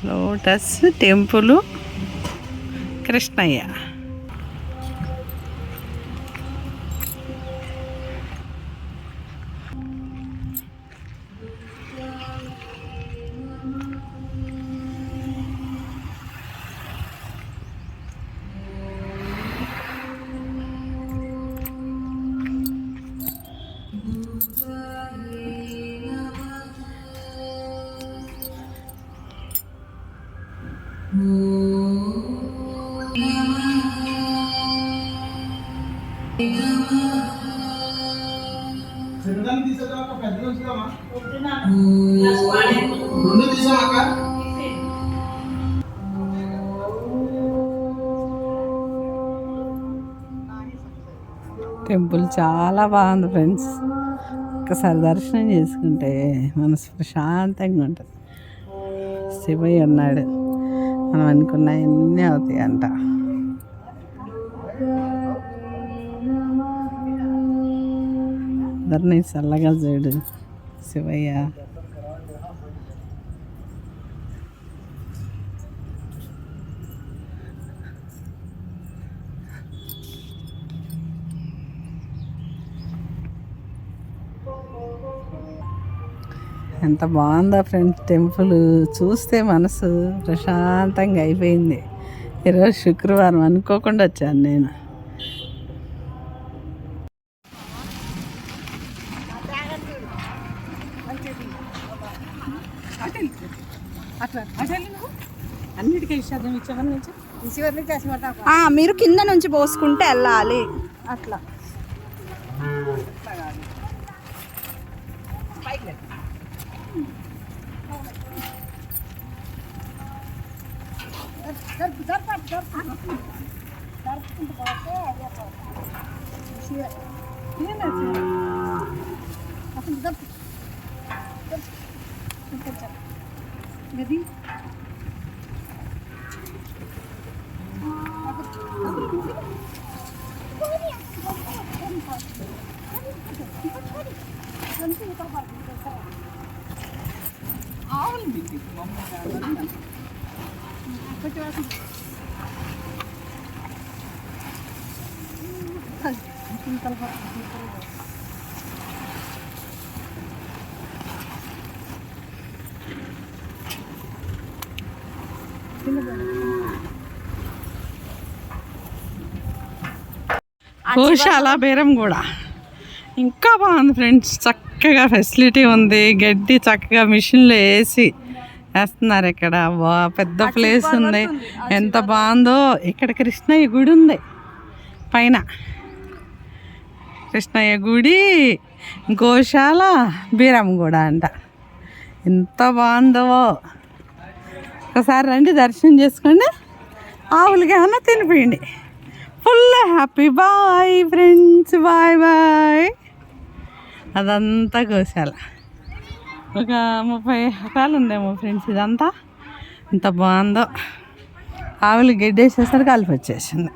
Lotus temple Krishnaiah. Temple చాలా బాగుంది friends. ఒక్కసారి దర్శనం చేసుకుంటే మనసు ప్రశాంతంగా ఉంటుంది. శివయ్య ఉన్నాడు, మనం అనుకున్న ఎన్ని అవుతాయి అంట. అందరినీ చల్లగా చూడు శివయ్య. ఎంత బాగుందా ఫ్రెండ్స్ టెంపుల్. చూస్తే మనసు ప్రశాంతంగా అయిపోయింది. ఈరోజు శుక్రవారం అనుకోకుండా వచ్చాను నేను. మీరు కింద నుంచి పోసుకుంటే వెళ్ళాలి అట్లా. గోశాల బేరం కూడా ఇంకా బాగుంది ఫ్రెండ్స్. చక్కగా ఫెసిలిటీ ఉంది. గడ్డి చక్కగా మిషన్లో వేస్తున్నారు. ఇక్కడ పెద్ద ప్లేస్ ఉంది. ఎంత బాగుందో. ఇక్కడ కృష్ణయ్య గుడి ఉంది పైన. కృష్ణయ్య గుడి, గోశాల, బీరం కూడా అంట. ఎంత బాగుందో. ఒకసారి రండి, దర్శనం చేసుకోండి, ఆవులకి ఏమన్నా తినిపోయండి. Full happy. Bye friends, bye bye. అదంతా గోశాల. ఒక 30 ఎకరాలు ఉందేమో ఫ్రెండ్స్ ఇదంతా. ఎంత బాగుందో. ఆవులు గడ్డేసేసరికి కలిపి వచ్చేసింది.